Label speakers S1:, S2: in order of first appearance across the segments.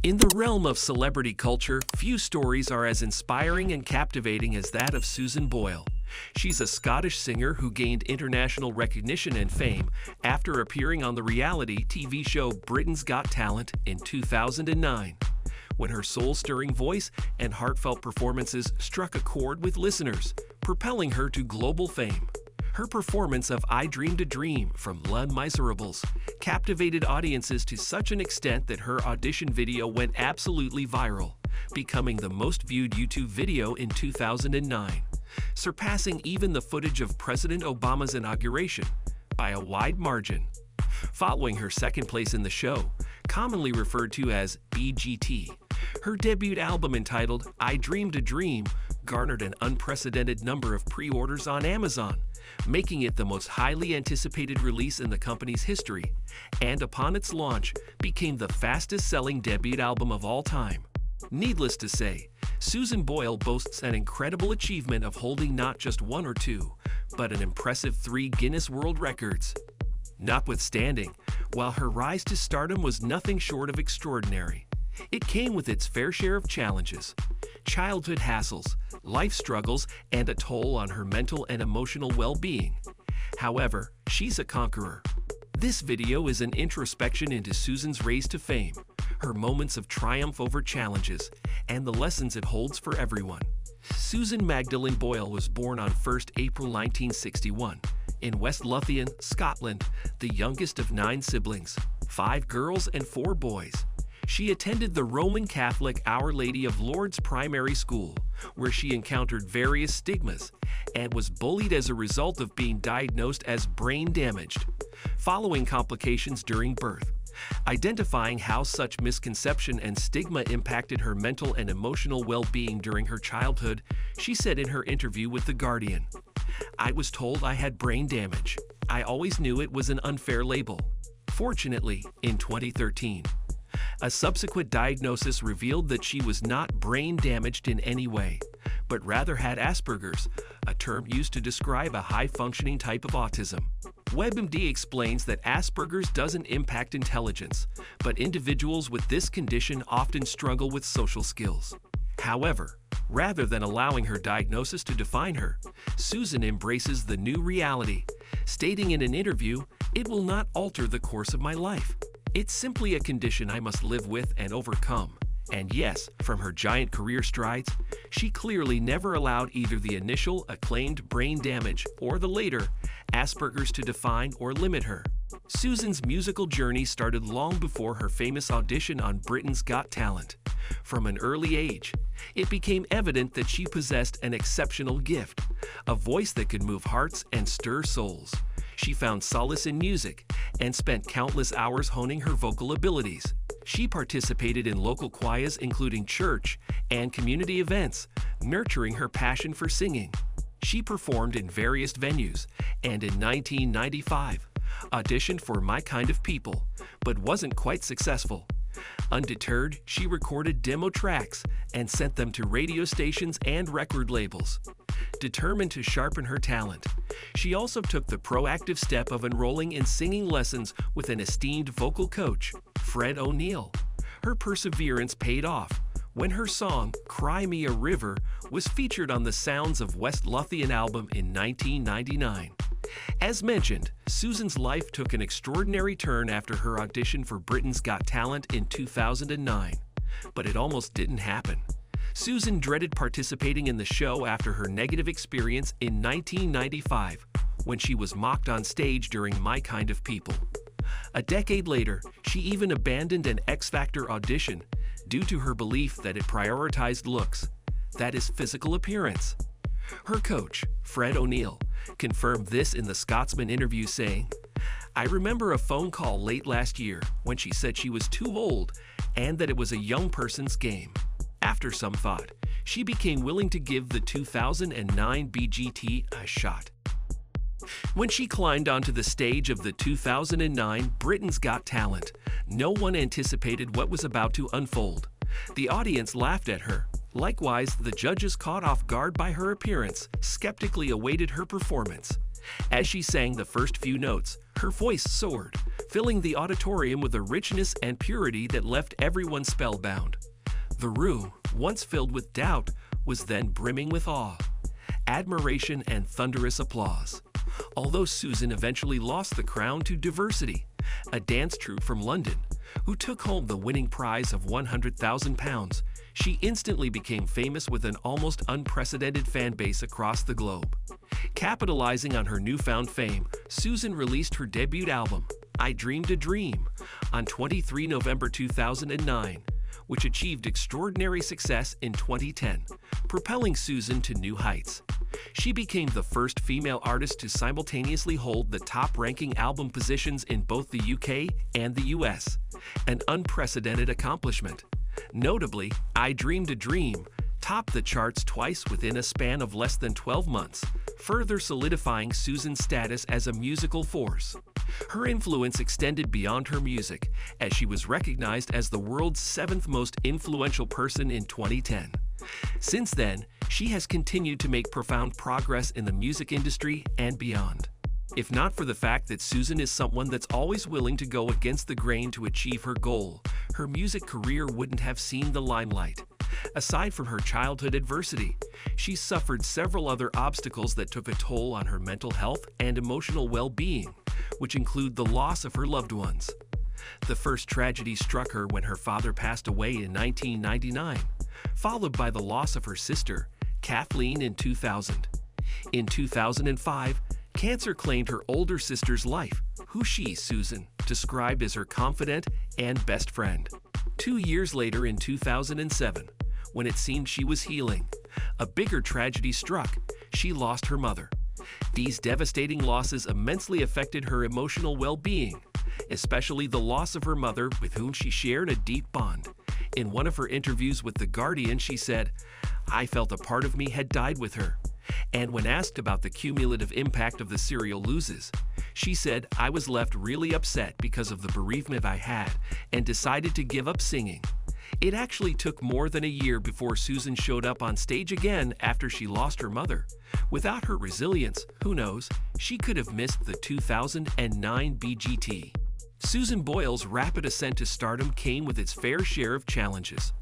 S1: In the realm of celebrity culture, few stories are as inspiring and captivating as that of Susan Boyle. She's a Scottish singer who gained international recognition and fame after appearing on the reality TV show Britain's Got Talent in 2009, when her soul-stirring voice and heartfelt performances struck a chord with listeners, propelling her to global fame. Her performance of I Dreamed a Dream from Les Miserables captivated audiences to such an extent that her audition video went absolutely viral, becoming the most viewed YouTube video in 2009, surpassing even the footage of President Obama's inauguration by a wide margin. Following her second place in the show, commonly referred to as BGT, her debut album entitled I Dreamed a Dream garnered an unprecedented number of pre-orders on Amazon, making it the most highly anticipated release in the company's history, and upon its launch, became the fastest-selling debut album of all time. Needless to say, Susan Boyle boasts an incredible achievement of holding not just one or two, but an impressive 3 Guinness World Records. Notwithstanding, while her rise to stardom was nothing short of extraordinary, it came with its fair share of challenges, childhood hassles, life struggles, and a toll on her mental and emotional well-being. However, she's a conqueror. This video is an introspection into Susan's race to fame, her moments of triumph over challenges, and the lessons it holds for everyone. Susan Magdalene Boyle was born on 1st April 1961 in West Lothian, Scotland, the youngest of 9 siblings, 5 girls and 4 boys. She attended the Roman Catholic Our Lady of Lourdes Primary School, where she encountered various stigmas and was bullied as a result of being diagnosed as brain damaged, following complications during birth. Identifying how such misconception and stigma impacted her mental and emotional well-being during her childhood, she said in her interview with The Guardian, "I was told I had brain damage. I always knew it was an unfair label. Fortunately, in 2013, a subsequent diagnosis revealed that she was not brain damaged in any way, but rather had Asperger's, a term used to describe a high-functioning type of autism." WebMD explains that Asperger's doesn't impact intelligence, but individuals with this condition often struggle with social skills. However, rather than allowing her diagnosis to define her, Susan embraces the new reality, stating in an interview, "It will not alter the course of my life. It's simply a condition I must live with and overcome." And yes, from her giant career strides, she clearly never allowed either the initial acclaimed brain damage or the later Asperger's to define or limit her. Susan's musical journey started long before her famous audition on Britain's Got Talent. From an early age, it became evident that she possessed an exceptional gift, a voice that could move hearts and stir souls. She found solace in music and spent countless hours honing her vocal abilities. She participated in local choirs including church and community events, nurturing her passion for singing. She performed in various venues and in 1995 auditioned for My Kind of People, but wasn't quite successful. Undeterred, she recorded demo tracks and sent them to radio stations and record labels. Determined to sharpen her talent, she also took the proactive step of enrolling in singing lessons with an esteemed vocal coach, Fred O'Neill. Her perseverance paid off when her song, Cry Me a River, was featured on the Sounds of West Lothian album in 1999. As mentioned, Susan's life took an extraordinary turn after her audition for Britain's Got Talent in 2009, but it almost didn't happen. Susan dreaded participating in the show after her negative experience in 1995, when she was mocked on stage during My Kind of People. A decade later, she even abandoned an X Factor audition due to her belief that it prioritized looks, that is, physical appearance. Her coach, Fred O'Neill, confirmed this in the Scotsman interview, saying, "I remember a phone call late last year when she said she was too old and that it was a young person's game. After some thought, she became willing to give the 2009 BGT a shot." When she climbed onto the stage of the 2009 Britain's Got Talent, no one anticipated what was about to unfold. The audience laughed at her. Likewise, the judges, caught off guard by her appearance, skeptically awaited her performance. As she sang the first few notes, her voice soared, filling the auditorium with a richness and purity that left everyone spellbound. The room, once filled with doubt, was then brimming with awe, admiration, and thunderous applause. Although Susan eventually lost the crown to Diversity, a dance troupe from London, who took home the winning prize of £100,000, she instantly became famous with an almost unprecedented fan base across the globe. Capitalizing on her newfound fame, Susan released her debut album, I Dreamed a Dream, on 23 November 2009, which achieved extraordinary success in 2010, propelling Susan to new heights. She became the first female artist to simultaneously hold the top-ranking album positions in both the UK and the US, an unprecedented accomplishment. Notably, I Dreamed a Dream topped the charts twice within a span of less than 12 months, further solidifying Susan's status as a musical force. Her influence extended beyond her music, as she was recognized as the world's 7th most influential person in 2010. Since then, she has continued to make profound progress in the music industry and beyond. If not for the fact that Susan is someone that's always willing to go against the grain to achieve her goal, her music career wouldn't have seen the limelight. Aside from her childhood adversity, she suffered several other obstacles that took a toll on her mental health and emotional well-being, which include the loss of her loved ones. The first tragedy struck her when her father passed away in 1999, followed by the loss of her sister, Kathleen, in 2000. In 2005, cancer claimed her older sister's life, who she, Susan, described as her confidant and best friend. 2 years later, in 2007, when it seemed she was healing, a bigger tragedy struck. She lost her mother. These devastating losses immensely affected her emotional well-being, especially the loss of her mother, with whom she shared a deep bond. In one of her interviews with The Guardian, she said, "I felt a part of me had died with her." And when asked about the cumulative impact of the serial losses, she said, "I was left really upset because of the bereavement I had and decided to give up singing." It actually took more than a year before Susan showed up on stage again after she lost her mother. Without her resilience, who knows, she could have missed the 2009 BGT. Susan Boyle's rapid ascent to stardom came with its fair share of challenges.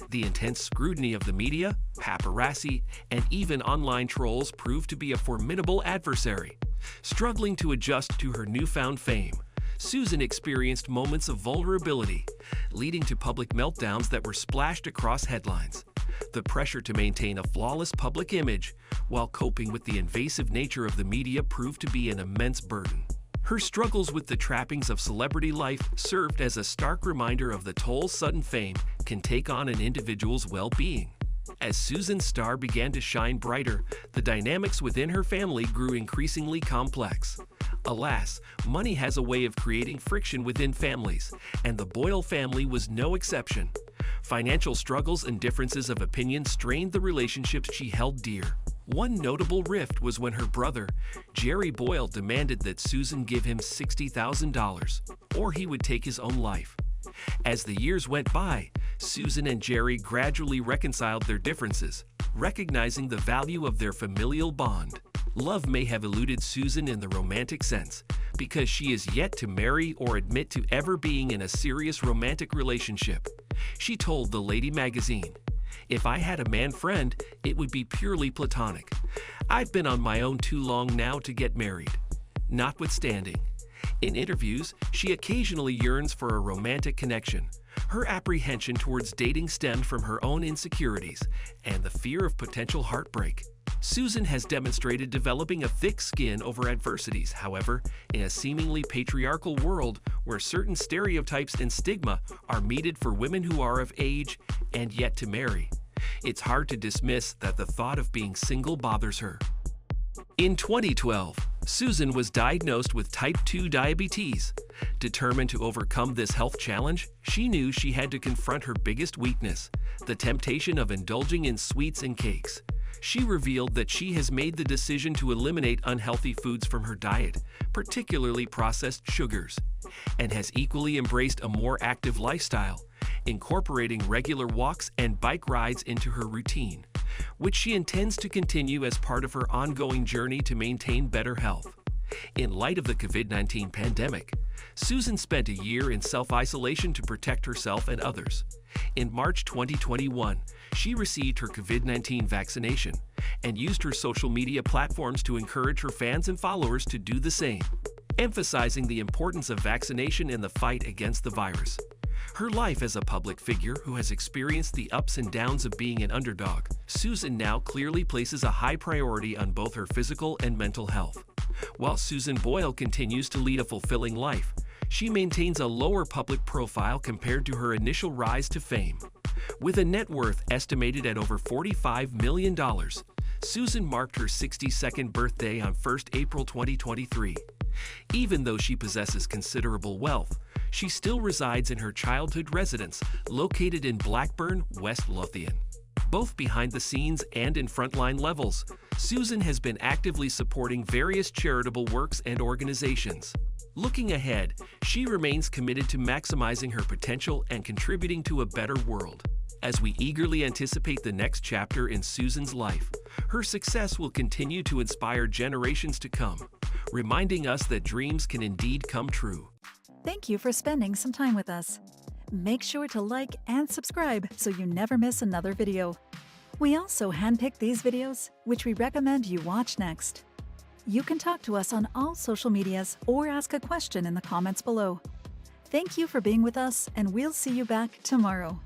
S1: The intense scrutiny of the media, paparazzi, and even online trolls proved to be a formidable adversary. Struggling to adjust to her newfound fame, Susan experienced moments of vulnerability, leading to public meltdowns that were splashed across headlines. The pressure to maintain a flawless public image while coping with the invasive nature of the media proved to be an immense burden. Her struggles with the trappings of celebrity life served as a stark reminder of the toll sudden fame can take on an individual's well-being. As Susan's star began to shine brighter, the dynamics within her family grew increasingly complex. Alas, money has a way of creating friction within families, and the Boyle family was no exception. Financial struggles and differences of opinion strained the relationships she held dear. One notable rift was when her brother, Jerry Boyle, demanded that Susan give him $60,000, or he would take his own life. As the years went by, Susan and Jerry gradually reconciled their differences, recognizing the value of their familial bond. Love may have eluded Susan in the romantic sense, because she is yet to marry or admit to ever being in a serious romantic relationship. She told The Lady magazine, "If I had a man friend, it would be purely platonic. I've been on my own too long now to get married." Notwithstanding, in interviews, she occasionally yearns for a romantic connection. Her apprehension towards dating stemmed from her own insecurities and the fear of potential heartbreak. Susan has demonstrated developing a thick skin over adversities. However, in a seemingly patriarchal world where certain stereotypes and stigma are meted for women who are of age and yet to marry, it's hard to dismiss that the thought of being single bothers her. In 2012, Susan was diagnosed with type 2 diabetes. Determined to overcome this health challenge, she knew she had to confront her biggest weakness, the temptation of indulging in sweets and cakes. She revealed that she has made the decision to eliminate unhealthy foods from her diet, particularly processed sugars, and has equally embraced a more active lifestyle, incorporating regular walks and bike rides into her routine, which she intends to continue as part of her ongoing journey to maintain better health. In light of the COVID-19 pandemic, Susan spent a year in self-isolation to protect herself and others. In March 2021, she received her COVID-19 vaccination and used her social media platforms to encourage her fans and followers to do the same, emphasizing the importance of vaccination in the fight against the virus. Her life as a public figure who has experienced the ups and downs of being an underdog, Susan now clearly places a high priority on both her physical and mental health. While Susan Boyle continues to lead a fulfilling life, she maintains a lower public profile compared to her initial rise to fame. With a net worth estimated at over $45 million, Susan marked her 62nd birthday on 1st April 2023. Even though she possesses considerable wealth, she still resides in her childhood residence located in Blackburn, West Lothian. Both behind the scenes and in frontline levels, Susan has been actively supporting various charitable works and organizations. Looking ahead, she remains committed to maximizing her potential and contributing to a better world. As we eagerly anticipate the next chapter in Susan's life, her success will continue to inspire generations to come, reminding us that dreams can indeed come true.
S2: Thank you for spending some time with us. Make sure to like and subscribe so you never miss another video. We also handpick these videos, which we recommend you watch next. You can talk to us on all social medias or ask a question in the comments below. Thank you for being with us, and we'll see you back tomorrow.